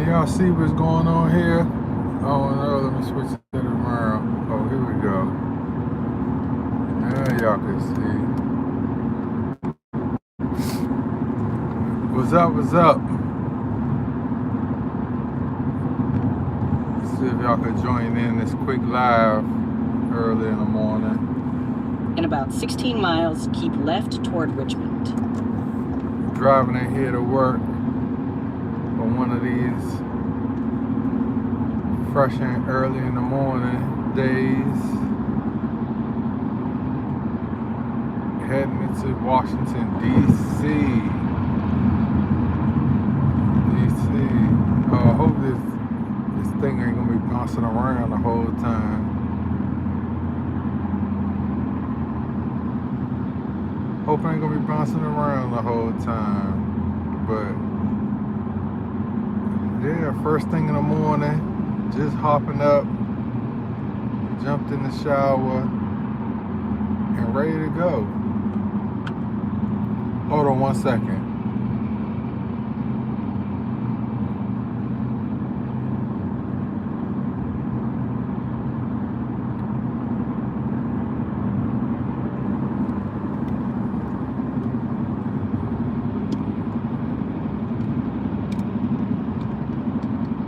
y'all see what's going on here? Oh no, let me switch it around. Oh, here we go. Now y'all can see. What's up, what's up? Let's see if y'all could join in this quick live early in the morning. In about 16 miles, keep left toward Richmond. Driving in here to work on one of these fresh and early in the morning days. Heading into Washington, D.C. I hope this thing ain't gonna be bouncing around the whole time. Hope I ain't gonna be bouncing around the whole time. But yeah, first thing in the morning, just hopping up, jumped in the shower, and ready to go. Hold on 1 second.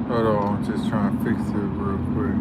Hold on, I'm just trying to fix it real quick.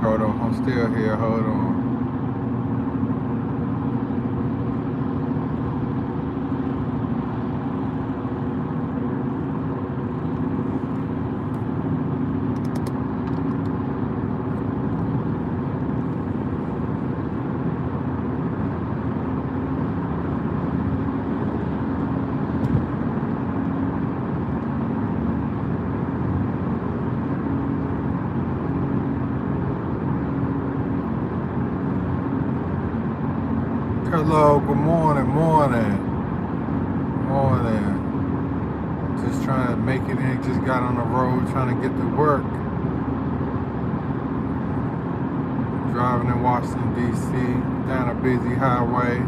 Hold on, I'm still here, hold on. Hello, good morning. Just trying to make it in, just got on the road trying to get to work. Driving in Washington, D.C., down a busy highway.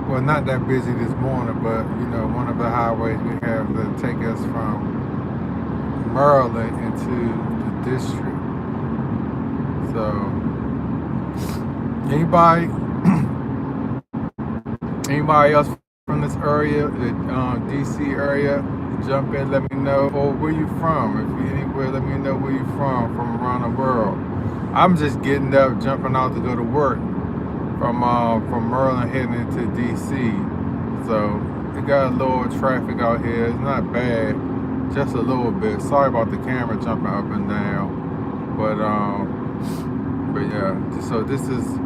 Well, not that busy this morning, but you know, one of the highways we have that take us from Maryland into the district. So, anybody else from this area, the DC area, jump in, let me know. Or where you from? If you anywhere, let me know where you from around the world. I'm just getting up, jumping out to go to work from Maryland heading into DC. So we got a little traffic out here. It's not bad, just a little bit. Sorry about the camera jumping up and down, but yeah. So this is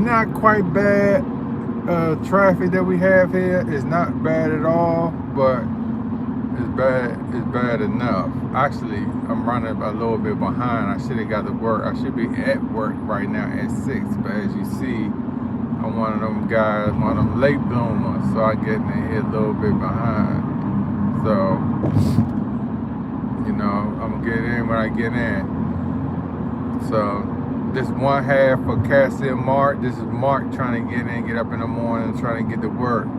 not quite bad. Traffic that we have here is not bad at all, but it's bad enough. Actually, I'm running a little bit behind. I should have got to work. I should be at work right now at 6, but as you see, I'm one of them guys, one of them late bloomers, so I get in here a little bit behind. So, you know, I'm gonna get in when I get in. So, this one half for Kassy and Mark. This is Mark trying to get up in the morning, trying to get to work.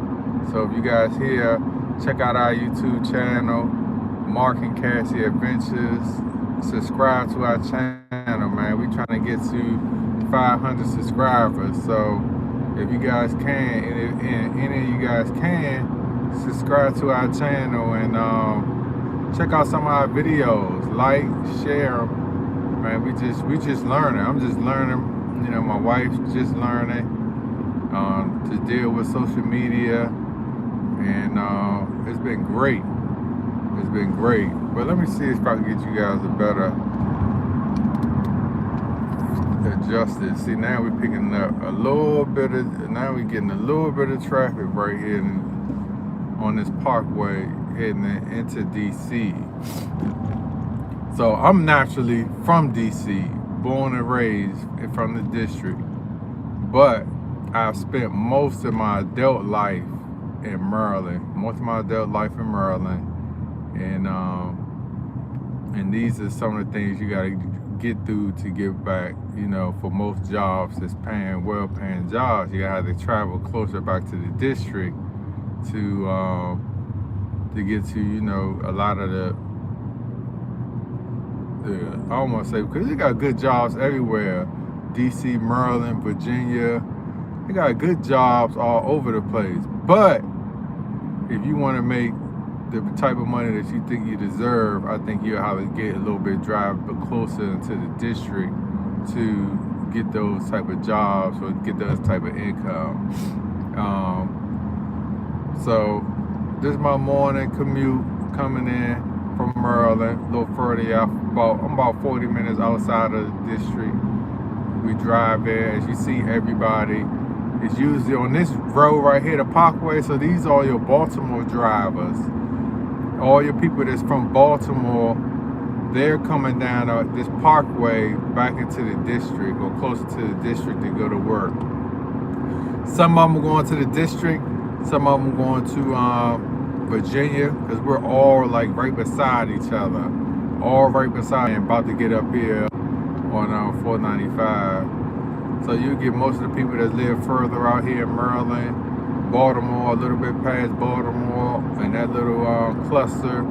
So if you guys here, check out our YouTube channel, Mark and Kassy Adventures. Subscribe to our channel, man. We're trying to get to 500 subscribers. So if you guys can, and any of you guys can, subscribe to our channel and check out some of our videos. Like, share them. Man, we just learning. I'm just learning. You know, my wife's just learning. to deal with social media, and it's been great. It's been great. But let me see if I can get you guys a better adjusted. See, now we're picking up a little bit of, now we're getting a little bit of traffic right here on this parkway heading into DC. So I'm naturally from DC, born and raised from the district, but I've spent most of my adult life in Maryland. And these are some of the things you gotta get through to give back. You know, for most jobs that's well-paying jobs, you gotta have to travel closer back to the district to get to, you know, a lot of the I don't want to say, because they got good jobs everywhere. DC, Maryland, Virginia, they got good jobs all over the place. But if you want to make the type of money that you think you deserve, I think you'll have to get a little bit drive closer into the district to get those type of jobs or get those type of income. So this is my morning commute coming in from Maryland, a little further out. I'm about 40 minutes outside of the district. We drive there. As you see, everybody is usually on this road right here, the Parkway. So these are your Baltimore drivers. All your people that's from Baltimore, they're coming down this Parkway back into the district or closer to the district to go to work. Some of them are going to the district. Some of them are going to Virginia, because we're all like right beside each other. All right beside and about to get up here on 495. So you get most of the people that live further out here in Maryland, Baltimore, a little bit past Baltimore, and that little cluster,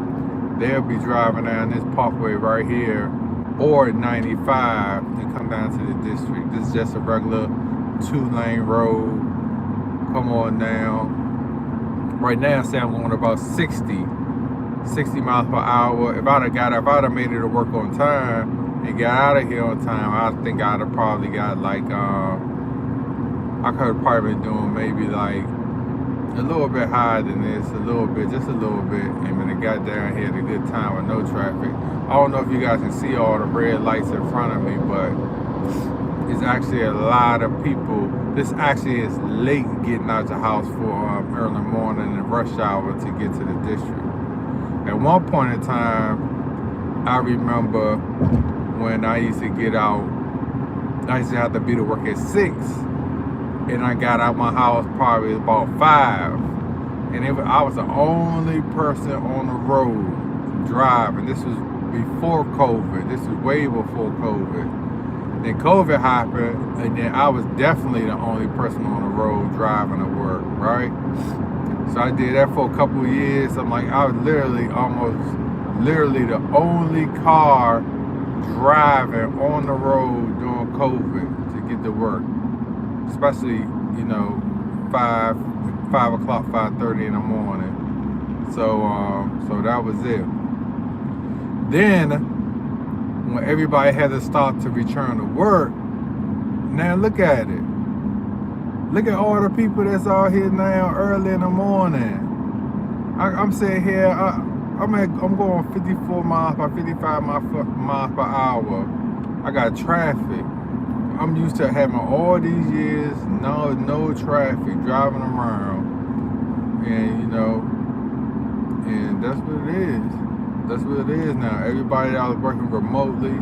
they'll be driving down this parkway right here, or 95 and come down to the district. This is just a regular 2-lane road. Come on now. Right now, say I'm going about 60 miles per hour. If I'd have made it to work on time and got out of here on time, I think I'd have probably got like, I could have probably been doing maybe like a little bit higher than this, just a little bit. And when it got down here at a good time with no traffic. I don't know if you guys can see all the red lights in front of me, but it's actually a lot of people. This actually is late getting out the house for early morning and rush hour to get to the district. At one point in time, I remember when I used to get out, I used to have to be to work at 6. And I got out my house probably about 5. And I was the only person on the road driving. This was before COVID. This was way before COVID. Then COVID happened, and then I was definitely the only person on the road driving to work, right? So I did that for a couple of years. I'm like, I was literally the only car driving on the road during COVID to get to work. Especially, you know, 5 o'clock, 5:30 in the morning. So that was it. Then, when everybody had to stop to return to work, now look at it. Look at all the people that's out here now early in the morning. I'm sitting here, I'm going 54 miles by 55 miles per hour. I got traffic. I'm used to having all these years, no traffic, driving around. And, you know, and that's what it is. That's what it is now. Everybody that was working remotely,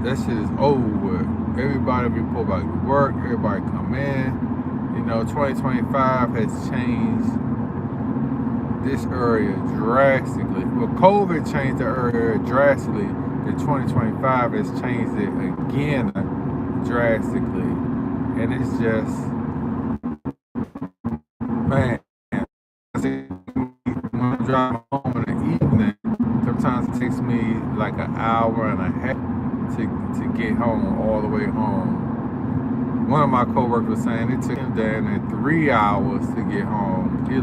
that shit is over with. Everybody report back to work, everybody come in. You know, 2025 has changed this area drastically. Well, COVID changed the area drastically. The 2025 has changed it again drastically. And it's just, man, when I'm driving home in the evening, sometimes it takes me like an hour and a half to get home, all the way home. One of my coworkers was saying it took him down there 3 hours to get home. He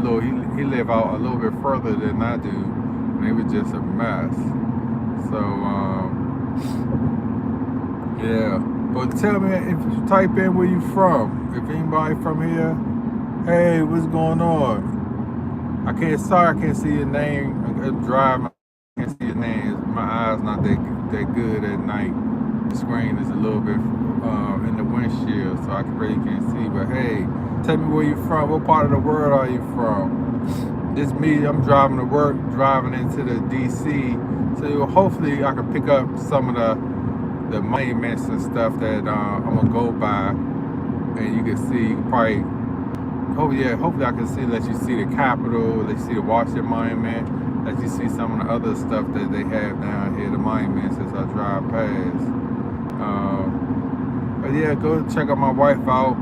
live out a little bit further than I do, and it was just a mess. So, yeah. But tell me if you type in where you from. If anybody from here, hey, what's going on? I can't see your name. I'm driving. I can't see your name. My eyes not that good at night. The screen is a little bit in the windshield, so I really can't see. But hey, tell me where you from. What part of the world are you from? This me. I'm driving to work, driving into the DC. So hopefully I can pick up some of the monuments and stuff that I'm gonna go by, and you can see probably. Oh yeah, hopefully I can let you see the Capitol, let you see the Washington Monument, let you see some of the other stuff that they have down here, the monuments as I drive past. But yeah, go check out my wife out.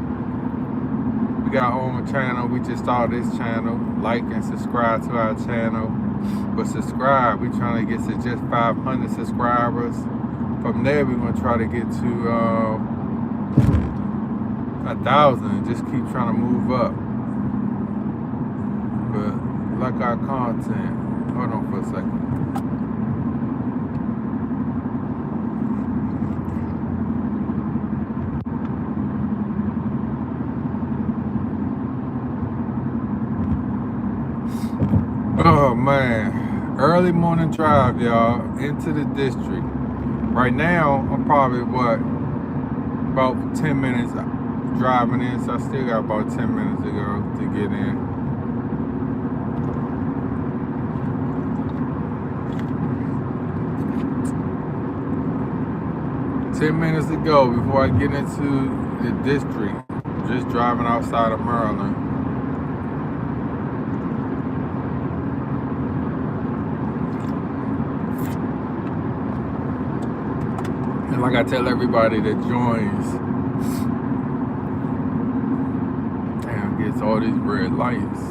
We got our own channel. We just started this channel. Like and subscribe to our channel. But subscribe, we're trying to get to just 500 subscribers. From there, we're gonna try to get to 1,000 and just keep trying to move up. But like our content. Hold on for a second. Oh man, early morning drive, y'all, into the district. Right now, I'm probably about 10 minutes driving in, so I still got about 10 minutes to go to get in. Ten minutes to go before I get into the district. Just driving outside of Maryland. And like I tell everybody that joins, damn, gets all these red lights.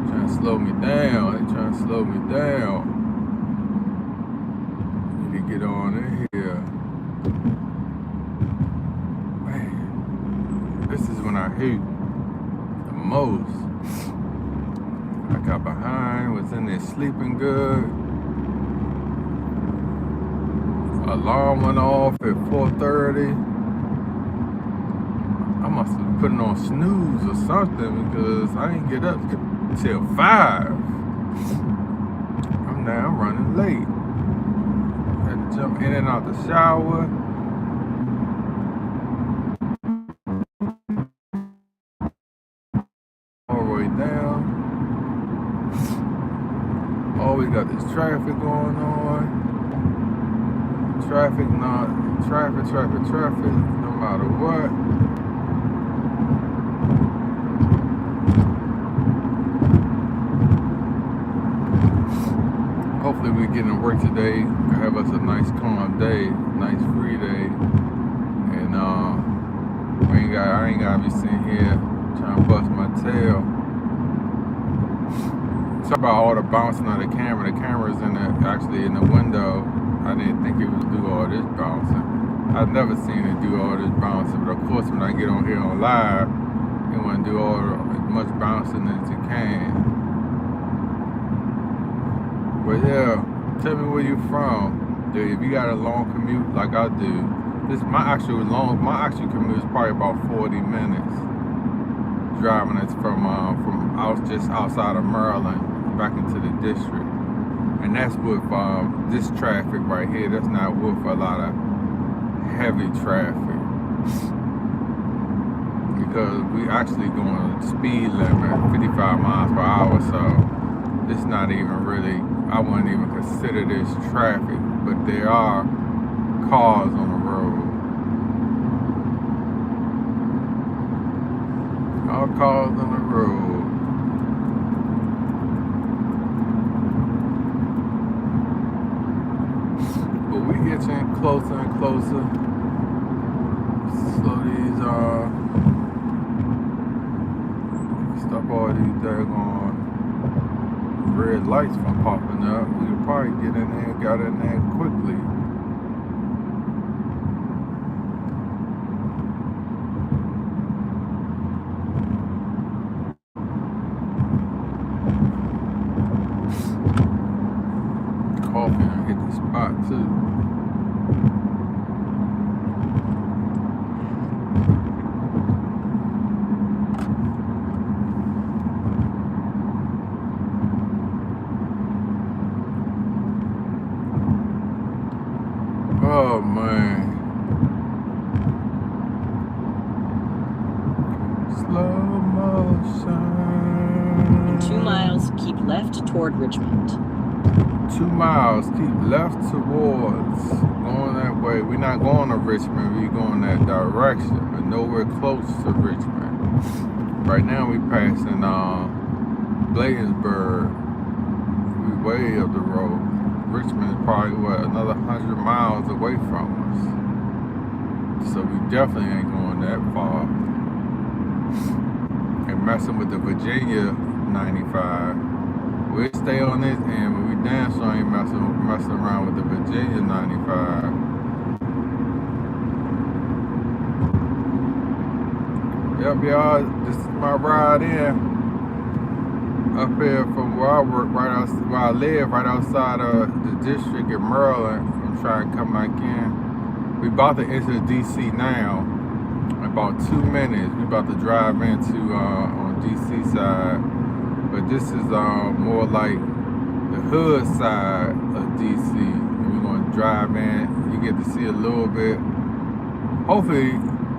Trying to slow me down. They trying to slow me down. Need to get on in here. Man, this is when I hate the most. I got behind, was in there sleeping good. Alarm went off at 4:30. I must have put it on snooze or something because I didn't get up till 5. I'm running late. Had to jump in and out the shower. All the way down. Always got this traffic going on. Traffic, no matter what. Hopefully we get to work today, have us a nice calm day, nice free day. And I ain't gotta be sitting here trying to bust my tail. Talk about all the bouncing of the camera. The camera's actually in the window. I didn't think it would do all this bouncing. I've never seen it do all this bouncing, but of course when I get on here on live, it want to do as much bouncing as it can. But yeah, tell me where you from. Dude, if you got a long commute like I do, my actual commute is probably about 40 minutes. Driving it from just outside of Maryland back into the district. And that's with this traffic right here. That's not with a lot of heavy traffic. Because we actually going speed limit, 55 miles per hour. So it's not even really, I wouldn't even consider this traffic. But there are cars on the road. All cars on the road. Getting closer and closer. So these stop all these daggone red lights from popping up. We could probably get in there and got in there quickly. Coffee and hit the spot too. Oh man. Slow motion. In 2 miles, keep left toward Richmond. 2 miles, keep left towards, going that way. We're not going to Richmond, we're going that direction, but nowhere close to Richmond. Right now we passing Bladensburg. We way up the road. Richmond is probably, what, another 100 miles away from us. So we definitely ain't going that far. And messing with the Virginia 95. We'll stay on this end, but we damn sure ain't messing around with the Virginia 95. Yep, y'all, this is my ride in. Up here from where I work, where I live, right outside of the district in Maryland. I'm trying to come back in. We about to enter DC now. In about 2 minutes, we about to drive into on DC side. But this is more like the hood side of DC. We're gonna drive in. You get to see a little bit. Hopefully,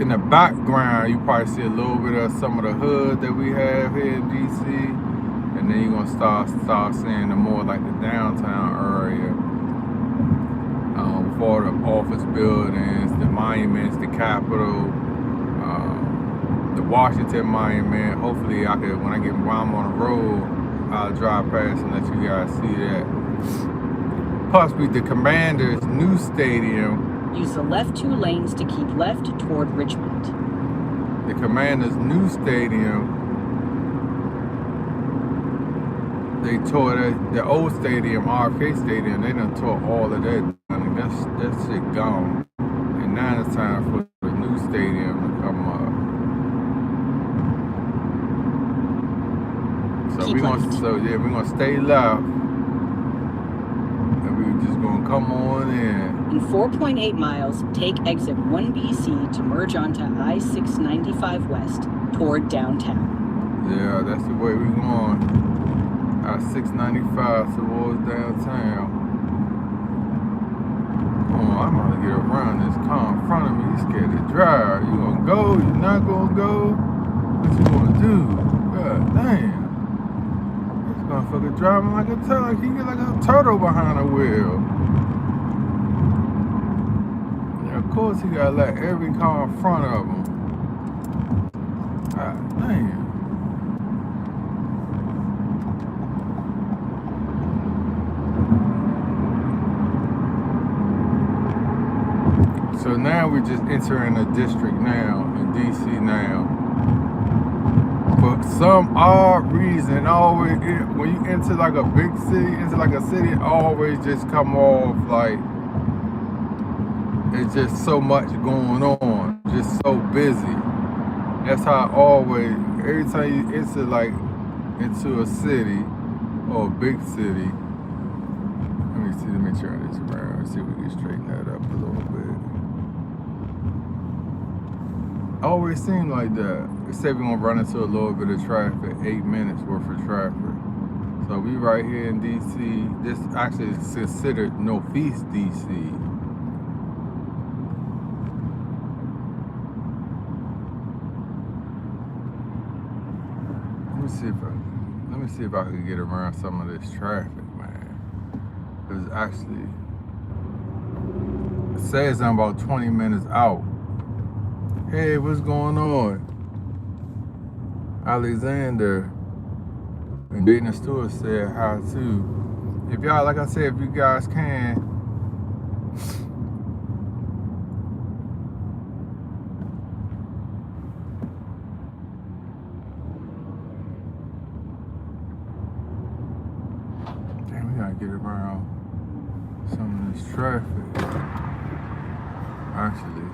in the background, you probably see a little bit of some of the hood that we have here in DC. And then you're gonna start seeing the more like the downtown area. With all the office buildings, the monuments, the Capitol, the Washington Monument. Hopefully I could, when I'm on the road, I'll drive past and let you guys see that. Possibly the Commanders' new stadium. Use the left 2 lanes to keep left toward Richmond. The Commanders' new stadium. They tore the old stadium, RFK Stadium. They done tore all of that down. And that shit gone. And now it's time for the new stadium to come up. So we're gonna stay left, and we're just gonna come on in. In 4.8 miles, take exit 1BC to merge onto I-695 West toward downtown. Yeah, that's the way we're going. I-695 towards downtown. Oh, I'm gonna get around this car in front of me. You scared to drive? You gonna go? You not gonna go? What you gonna do? God damn. Motherfucker driving like a turtle. He get like a turtle behind the wheel. Yeah, of course he gotta let every car in front of him. God damn. So now we're just entering a district now in DC now. For some odd reason, always when you enter like a big city, into like a city, it always just come off like it's just so much going on, just so busy. That's how I always, every time you enter like into a city or a big city. Let me turn this around, see if we can straighten that up a little bit. Always seem like that. Except we're gonna run into a little bit of traffic, 8 minutes worth of traffic. So we right here in DC. This actually is considered Northeast DC. Let me see if I can get around some of this traffic, man. Cause actually, it says I'm about 20 minutes out. Hey, what's going on? Alexander and Dayton Stewart said hi too. If y'all, like I said, if you guys can, damn, we gotta get around some of this traffic. Actually.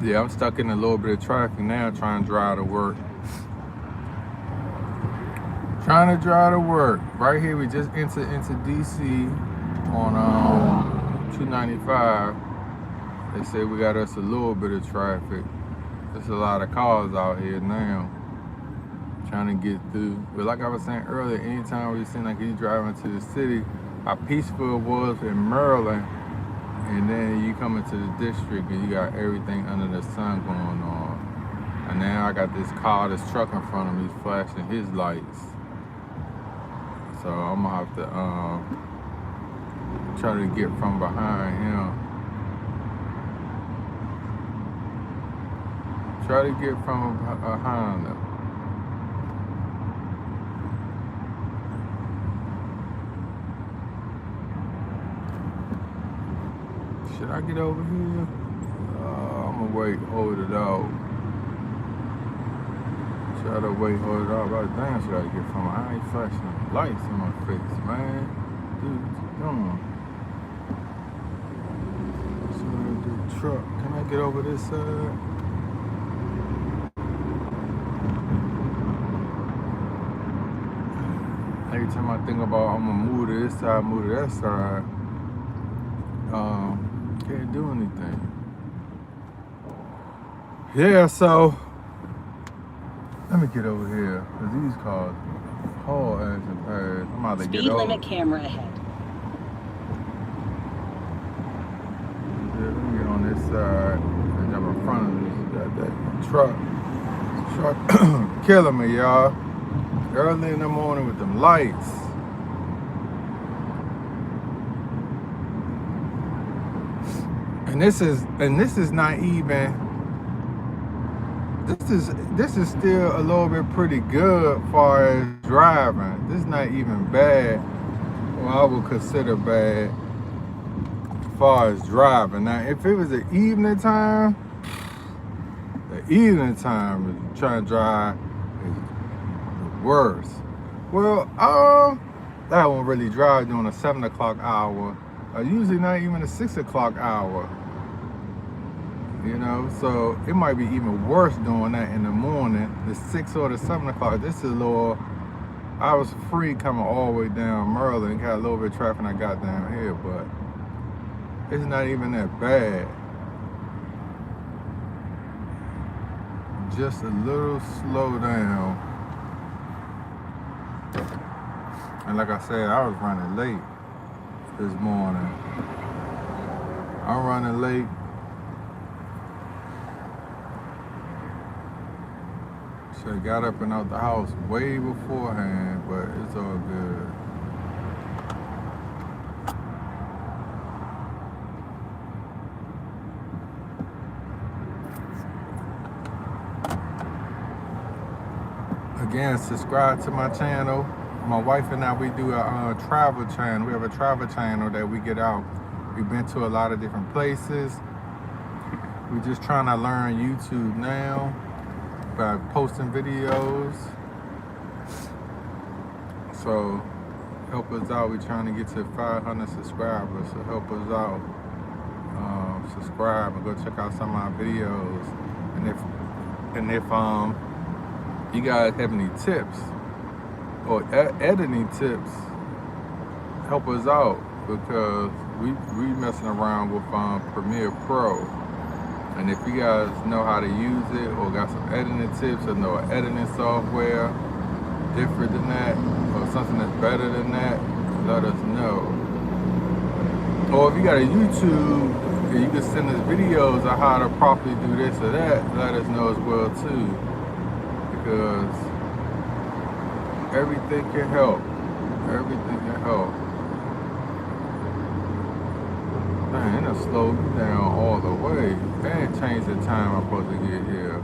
Yeah, I'm stuck in a little bit of traffic now trying to drive to work. Trying to drive to work. Right here, we just entered into DC on 295. They say we got us a little bit of traffic. There's a lot of cars out here now trying to get through. But like I was saying earlier, anytime we seem like you drive into the city, how peaceful it was in Maryland, and then you come into the district and you got everything under the sun going on. And now I got this truck in front of me flashing his lights. So I'm gonna have to try to get from behind him. Try to get from behind him. Should I get over here? I'm gonna wait, hold it out. Try to wait, hold it out. But damn, should I get from behind? I ain't flashing lights in my face, man. Dude, come on. So the truck. Can I get over this side? Every time I think about I'm gonna move to this side, move to that side, can't do anything. Yeah, so let me get over here, cause these cars haul ass and pass. I'm about to Speed get over. limit camera ahead. Yeah, let me get on this side and jump in front of this. Got that truck killing me, y'all. Early in the morning with them lights. And this is not even. This is still a little bit pretty good as far as driving. This is not even bad. Well, I would consider bad as far as driving. Now, if it was the evening time trying to drive is the worst. Well, I won't really drive during the 7 o'clock hour. Usually not even the 6 o'clock hour. You know, so it might be even worse doing that in the morning, the 6 or the 7 o'clock. This is a little, I was free coming all the way down Maryland, got a little bit of traffic I got down here, but it's not even that bad. Just a little slow down. And like I said, I was running late this morning. I'm running late. Should have got up and out the house way beforehand, but it's all good. Again, subscribe to my channel. My wife and I, we do a travel channel. We have a travel channel that we get out. We've been to a lot of different places. We're just trying to learn YouTube now by posting videos. So help us out. We're trying to get to 500 subscribers. So help us out. Subscribe and go check out some of our videos. And if you guys have any tips or editing tips, help us out, because we messing around with Premiere Pro. And if you guys know how to use it or got some editing tips or know editing software different than that or something that's better than that, let us know. Or if you got a YouTube and you can send us videos on how to properly do this or that, let us know as well too. Because everything can help. Everything can help. Man, it done slowed me down all the way. And changed the time I'm supposed to get here.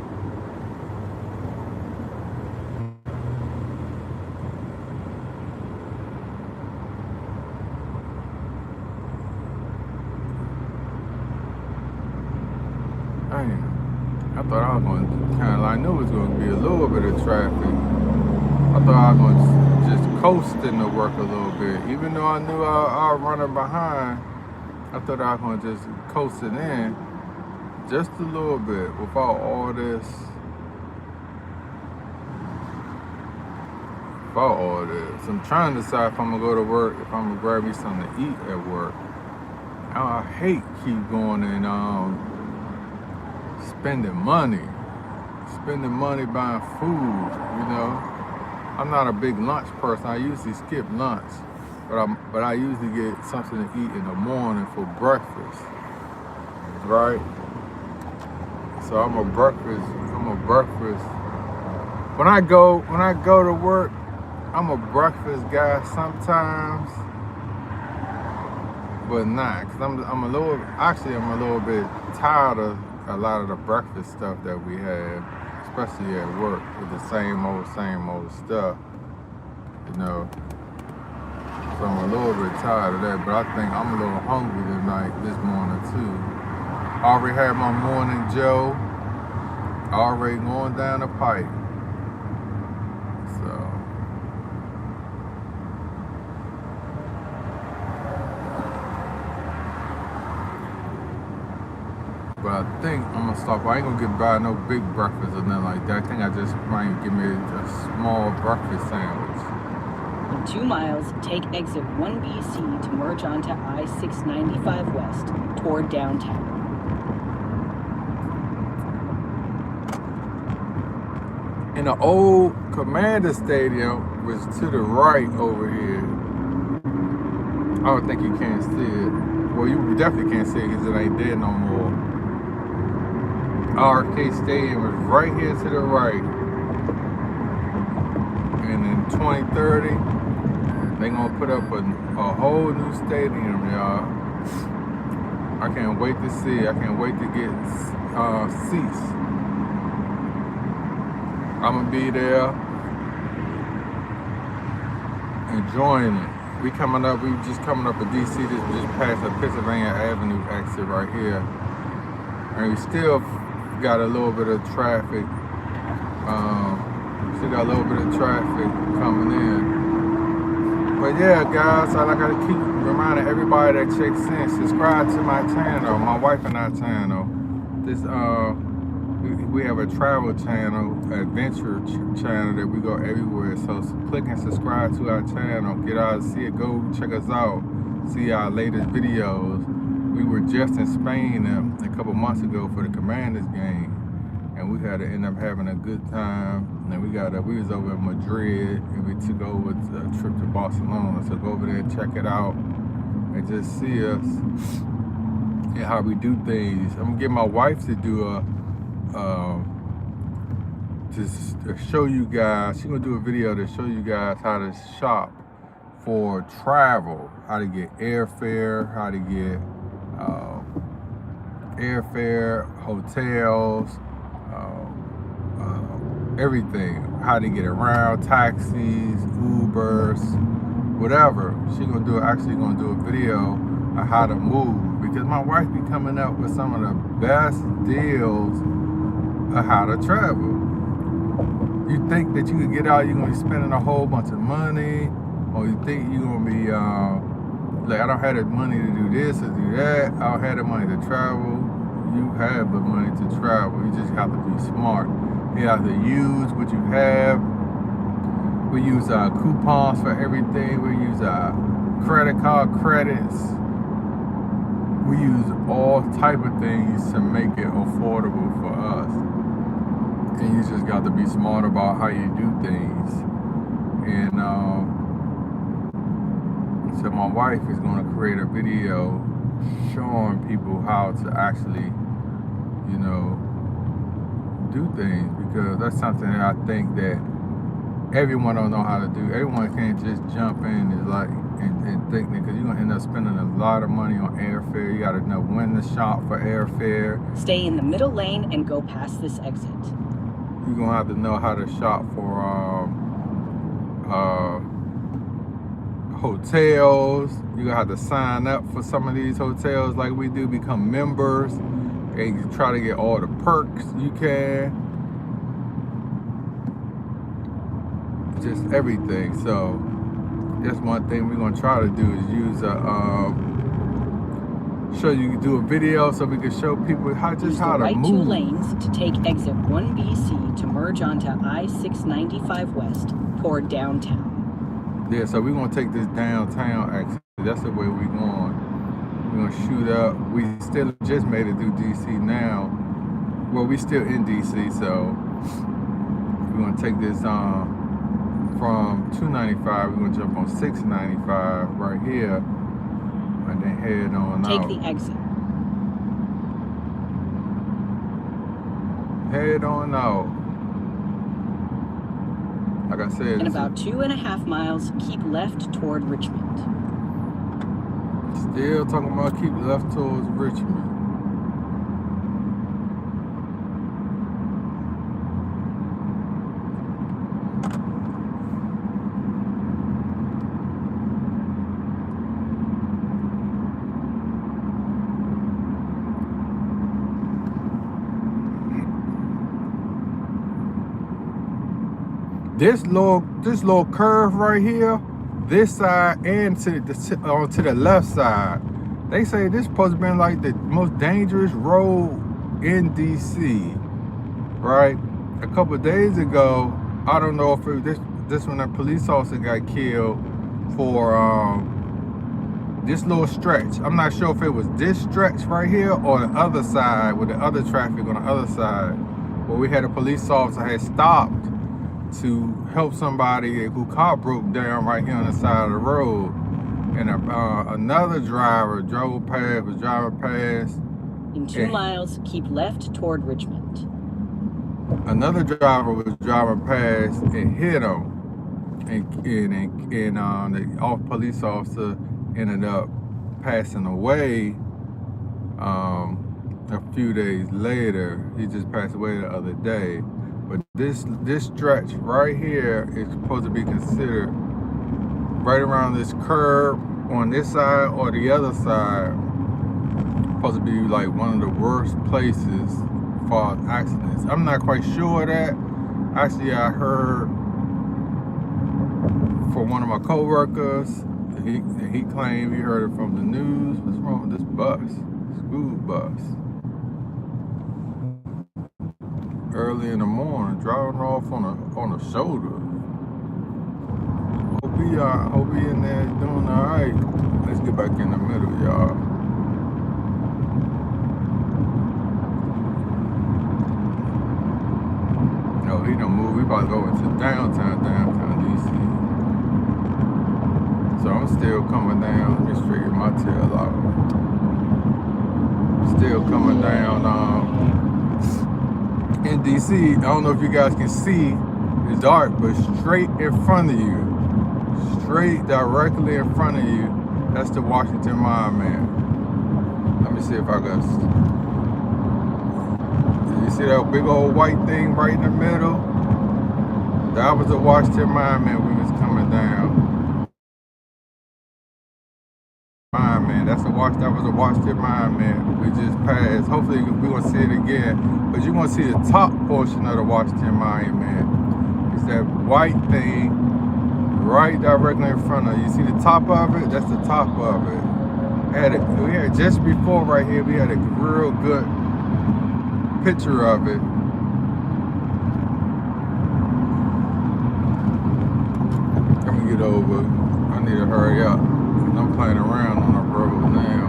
Damn. I thought I was going to I knew it was going to be a little bit of traffic. I thought I was going to just coast into work a little bit. Even though I knew I was running behind, I thought I was going to just coast it in just a little bit without all this. I'm trying to decide if I'm going to go to work, if I'm going to grab me something to eat at work. I I hate keep going and spending money buying food. I'm not a big lunch person. I usually skip lunch, but I usually get something to eat in the morning for breakfast, right? So I'm a breakfast. When I go to work, I'm a breakfast guy sometimes, but not, because I'm a little bit tired of a lot of the breakfast stuff that we have, especially at work, with the same old stuff, So I'm a little bit tired of that, but I think I'm a little hungry tonight, this morning too. I already had my morning Joe, already going down the pipe. But I think I'm gonna stop. I ain't gonna get by no big breakfast or nothing like that. I think I just might give me a small breakfast sandwich. In 2 miles, take exit 1BC to merge onto I-695 West toward downtown. In the old Commander Stadium, was to the right over here. I don't think you can see it. Well, you definitely can't see it because it ain't there no more. RK Stadium is right here to the right. And in 2030, they're gonna put up a whole new stadium, y'all. I can't wait to see. I can't wait to get seats. I'm gonna be there enjoying it. We just coming up to DC. This just past the Pennsylvania Avenue exit right here, and we still got a little bit of traffic. Coming in. But yeah, guys, I gotta keep reminding everybody that checks in, subscribe to my channel, my wife and I channel. This we have a travel channel, adventure channel that we go everywhere. So click and subscribe to our channel. Go check us out. See our latest videos. We were just in Spain a couple months ago for the Commanders game, and we had to end up having a good time. And we was over in Madrid, and we took over a trip to Barcelona. So go over there and check it out, and just see us and how we do things. I'm gonna get my wife to do to show you guys. She's gonna do a video to show you guys how to shop for travel, how to get airfare, how to get hotels, everything, how to get around, taxis, Ubers, whatever. She's actually gonna do a video on how to move, because my wife be coming up with some of the best deals of how to travel. You think that you could get out, you're gonna be spending a whole bunch of money, or you think you're gonna be like, I don't have the money to do this or do that. I don't have the money to travel. You have the money to travel. You just have to be smart. You have to use what you have. We use our coupons for everything. We use our credit card credits. We use all type of things to make it affordable for us. And you just got to be smart about how you do things. And so my wife is going to create a video showing people how to actually, do things, because that's something that I think that everyone don't know how to do. Everyone can't just jump in and think that, because you're gonna end up spending a lot of money on airfare. You gotta know when to shop for airfare. Stay in the middle lane and go past this exit. You're gonna have to know how to shop for hotels. You're gonna have to sign up for some of these hotels like we do, become members, and you try to get all the perks you can. Just everything. So that's one thing we're gonna try to do, is use do a video so we can show people how to move. Right 2 lanes to take exit 1BC to merge onto I-695 West toward downtown. Yeah, so we're gonna take this downtown exit. That's the way we're going. We're gonna shoot up. We still just made it through DC now. Well, we still in DC, so we're gonna take this from 295. We're gonna jump on 695 right here, and then head on Take out. the exit. Head on out. Like I said, In about 2.5 miles, keep left toward Richmond. Still talking about keep left towards Richmond. This little curve right here, this side and to the left side, they say this supposed to be like the most dangerous road in DC, right? A couple of days ago, I don't know if it was this when a police officer got killed for this little stretch. I'm not sure if it was this stretch right here or the other side with the other traffic on the other side, where we had a police officer had stopped to help somebody who car broke down right here on the side of the road, and another driver was driving past. In 2 miles, keep left toward Richmond. Another driver was driving past and hit him, and the police officer ended up passing away. A few days later, he just passed away the other day. But this stretch right here is supposed to be considered right around this curve on this side or the other side. Supposed to be like one of the worst places for accidents. I'm not quite sure of that. Actually, I heard from one of my co-workers, he claimed he heard it from the news. What's wrong with this bus? School bus. Early in the morning, driving off on a shoulder. Hope we in there doing all right. Let's get back in the middle, y'all. No, he done moved. We about to go into downtown DC. So I'm still coming down. Let me straighten my tail out. Still coming down. In DC, I don't know if you guys can see, it's dark, but straight in front of you, straight directly in front of you, that's the Washington Monument. Let me see if I can. You see that big old white thing right in the middle? That was the Washington Monument we was coming down. That was a Washington Monument we just passed. Hopefully we're gonna see it again. But you're gonna see the top portion of the Washington Monument. It's that white thing right directly in front of you. See the top of it? That's the top of it. We had just before right here, we had a real good picture of it. Let me get over. I need to hurry up. I'm playing around on the road now.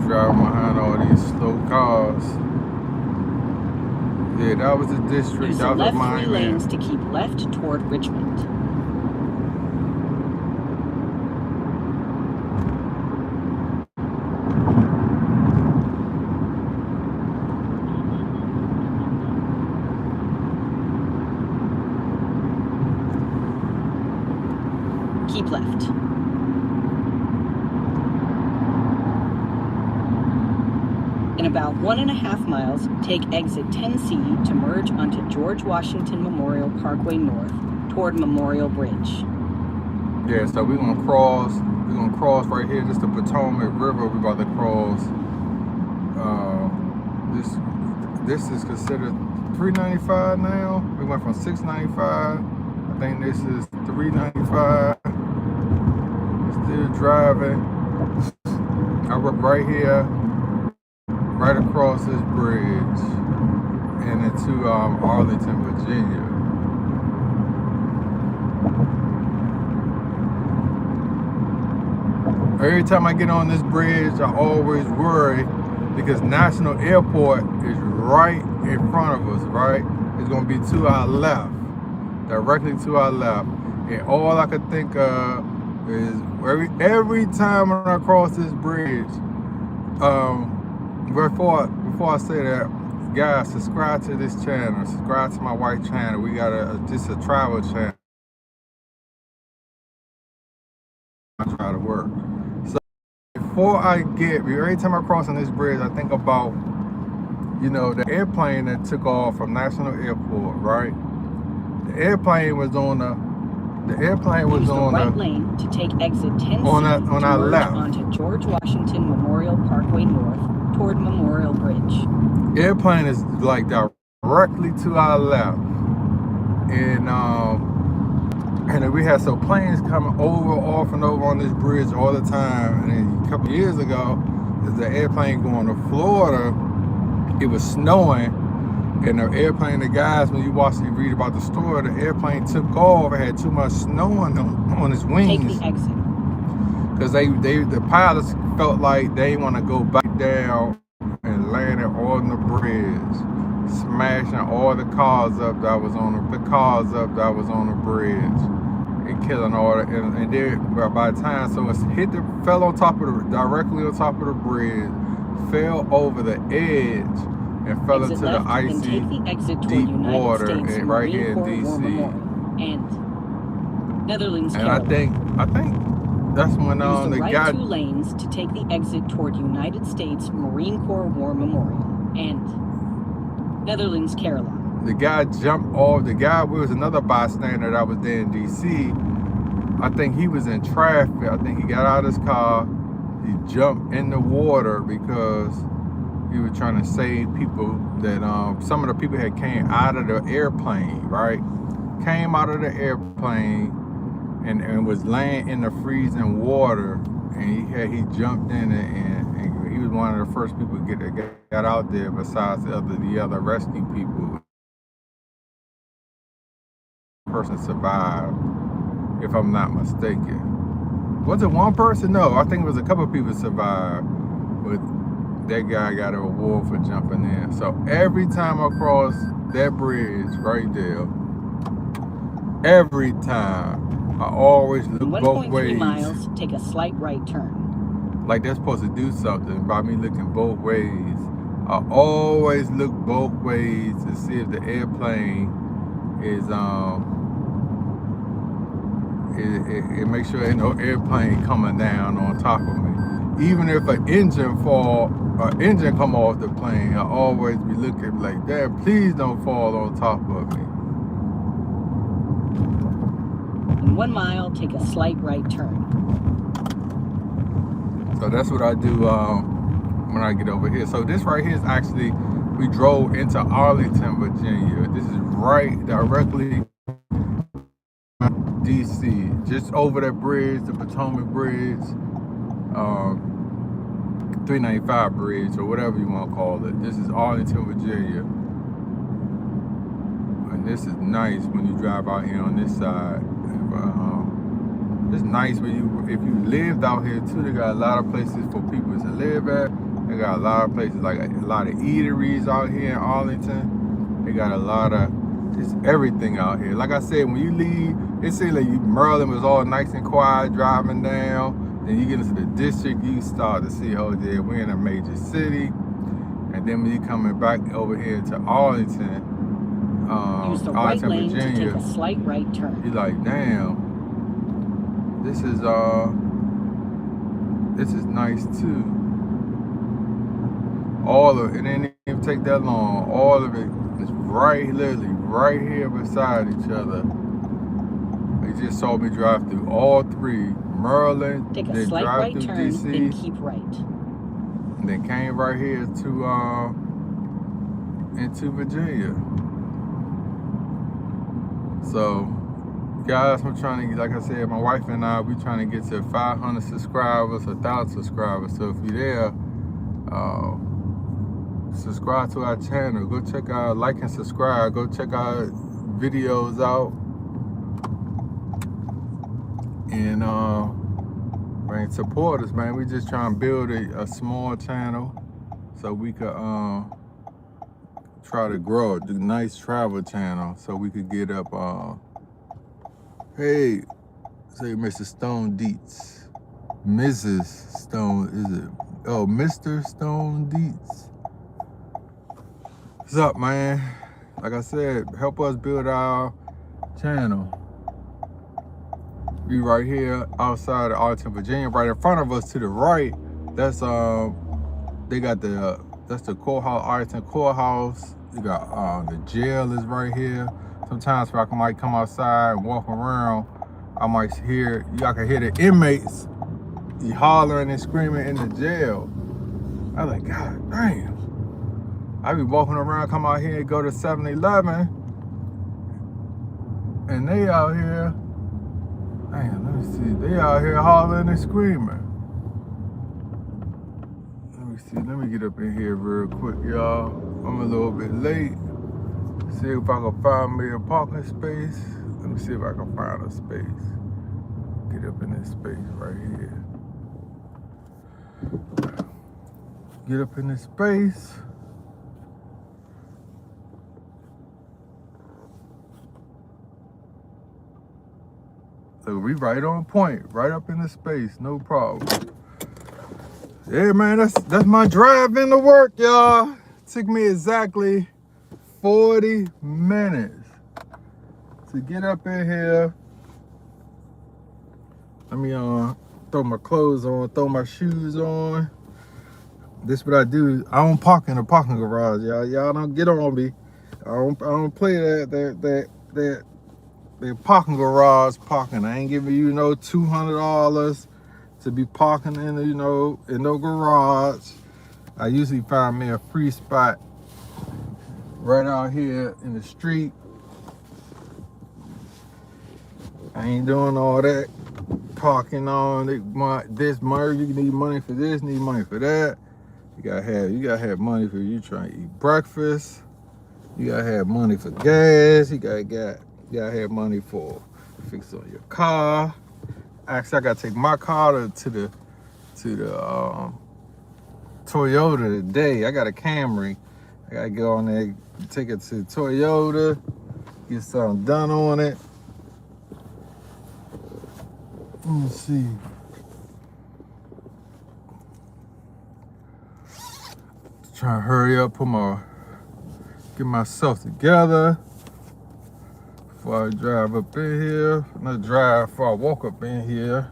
Driving behind all these slow cars. Yeah, that was the district. Use That the was left 3 mine. lanes to keep left toward Richmond. Keep left. In about 1.5 miles, take exit 10C to merge onto George Washington Memorial Parkway North toward Memorial Bridge. Yeah, so we're gonna cross right here. This is the Potomac River we're about to cross. This is considered 395 now. We went from 695. I think this is 395. Still driving. I work right here, right across this bridge, and into Arlington, Virginia. every time I get on this bridge, I always worry because National Airport is right in front of us, right? It's gonna be to our left, directly to our left. And all I could think of is every time when I cross this bridge, before I say that, guys, subscribe to this channel, subscribe to my wife's channel. We got just a travel channel. I try to work. So every time I cross on this bridge, I think about, you know, the airplane that took off from National Airport, right? The airplane was on the right lane to take exit 10C on our left onto George Washington Memorial Parkway North toward Memorial Bridge. Airplane is like directly to our left, and we had some planes coming off and over on this bridge all the time. And then a couple years ago, there's an airplane going to Florida. It was snowing, and the airplane, the guys, when you read about the story, the airplane took off. It had too much snow on its wings. Take the exit. Because the pilots felt like they want to go back down and landed on the bridge, smashing all the cars up that was on the bridge, and killing all the, and then by the time, so it fell directly on top of the bridge, fell over the edge, and fell into the icy deep water and right here in DC. And Netherlands. And I think that's when the right 2 lanes to take the exit toward United States Marine Corps War Memorial and Netherlands Caroline. The guy jumped off. The guy was another bystander that was there in DC. I think he was in traffic. I think he got out of his car. He jumped in the water because he was trying to save people that some of the people had came out of the airplane, right? Came out of the airplane and was laying in the freezing water, and he jumped in and he was one of the first people to got out there besides the other rescue people. The person survived, if I'm not mistaken. Was it one person? No, I think it was a couple of people survived, but that guy got an award for jumping in. So every time I cross that bridge right there, every time, I always look both ways. 1.3 miles, take a slight right turn. Like they're supposed to do something by me looking both ways. I always look both ways to see if the airplane is it makes sure ain't no airplane coming down on top of me. Even if an engine come off the plane, I always be looking like, damn, please don't fall on top of me. In 1 mile, take a slight right turn. So that's what I do when I get over here. So this right here is actually, we drove into Arlington, Virginia. This is right directly DC, just over that bridge, the Potomac Bridge, 395 Bridge, or whatever you want to call it. This is Arlington, Virginia. And this is nice when you drive out here on this side. It's nice when if you lived out here too. They got a lot of places for people to live at. They got a lot of places, like a lot of eateries out here in Arlington. They got a lot of just everything out here. Like I said, when you leave, it seems like Maryland was all nice and quiet driving down. Then you get into the district, you start to see, oh yeah, we're in a major city. And then when you're coming back over here to Arlington, use the right Arlington, lane Virginia, to take a slight right turn. you're like, damn, this is nice too. All of it, it didn't even take that long. All of it is literally right here beside each other. They just saw me drive through all three. Maryland, take a then slight drive right through turn, DC, then keep right. and then came right here to into Virginia. So, guys, I'm trying to, like I said, my wife and I, we trying to get to 500 subscribers, 1,000 subscribers. So if you're there, subscribe to our channel. Go check out, like and subscribe. Go check our videos out. And Man, support us, man. We just trying to build a small channel so we could try to grow a nice travel channel so we could get up hey, say Mr. Stone Dietz. Mrs. Stone, is it? Oh, Mr. Stone Dietz. What's up, man? Like I said, help us build our channel. We right here outside of Arlington, Virginia. Right in front of us to the right, that's they got that's the courthouse, Arlington courthouse. You got the jail is right here. Sometimes if I might come outside and walk around, I might hear, y'all can hear the inmates hollering and screaming in the jail. I was like, God damn. I be walking around, come out here and go to 7-Eleven, and they out here, damn, let me see, they out here hollering and screaming. Let me see, let me get up in here real quick, y'all. I'm a little bit late. See if I can find me a parking space. Let me see if I can find a space. Get up in this space right here. Get up in this space. So we right on point, right up in the space, no problem. Yeah, man, that's my drive into work, y'all. Took me exactly 40 minutes to get up in here. Let me throw my clothes on, throw my shoes on. This what I do. I don't park in a parking garage, y'all. Y'all don't get on me. I don't play that parking garage parking. I ain't giving you no $200 to be parking in, in no garage. I usually find me a free spot right out here in the street. I ain't doing all that parking on this money. You need money for this, need money for that. You gotta have money for you trying to eat breakfast. You gotta have money for gas. You gotta have money for fix on your car. Actually, I gotta take my car to the Toyota today. I got a Camry. I gotta go on there, take it to Toyota, get something done on it. Let me see. Trying to hurry up, get myself together before I drive up in here. Not drive, before I walk up in here.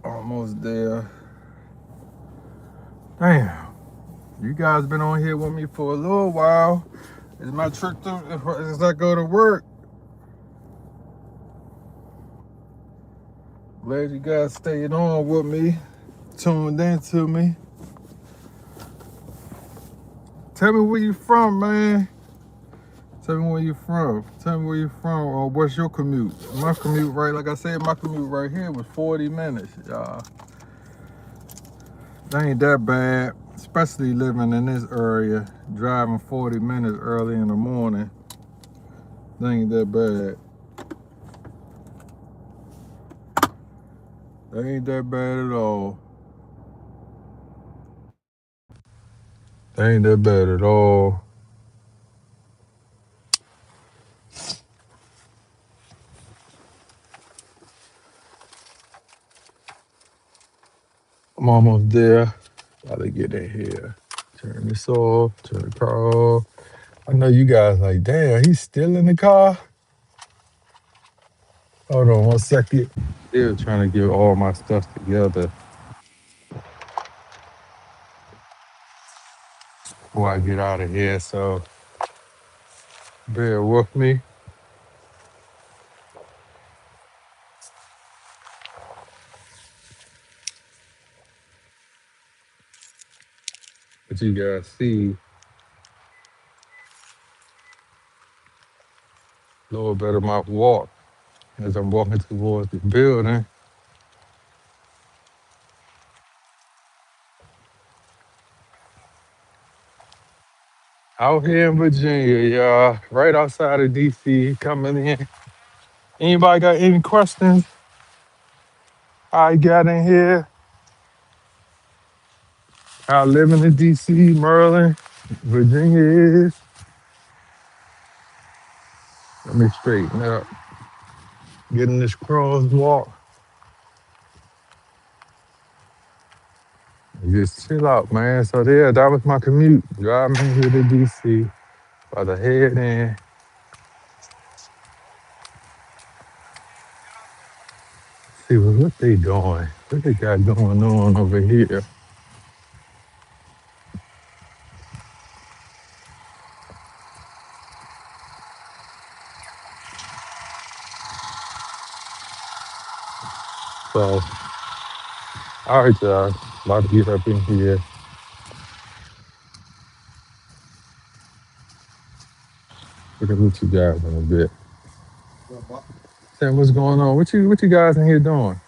Almost there. Damn. You guys been on here with me for a little while. It's my trick as I go to work. Glad you guys stayed on with me, tuned in to me. Tell me where you from, man. Tell me where you from. Tell me where you from, or what's your commute? My commute, right, like I said, my commute right here was 40 minutes, y'all. That ain't that bad, especially living in this area, driving 40 minutes early in the morning. That ain't that bad. That ain't that bad at all. That ain't that bad at all. I'm almost there. Gotta get in here. Turn this off, turn the car off. I know you guys like, damn, he's still in the car? Hold on 1 second. Still trying to get all my stuff together before I get out of here, so bear with me. But you guys see a little bit of my walk as I'm walking towards the building. Out here in Virginia, y'all. Right outside of DC, coming in. Anybody got any questions? How I got in here? How living in DC, Maryland, Virginia is? Let me straighten up. Getting this crosswalk. Just chill out, man. So yeah, that was my commute. Driving here to DC. About to head in. See what they doing. What they got going on over here? So, all right, y'all. About to get up in here. Look at what you guys in a bit. Sam, what's going on? What you guys in here doing?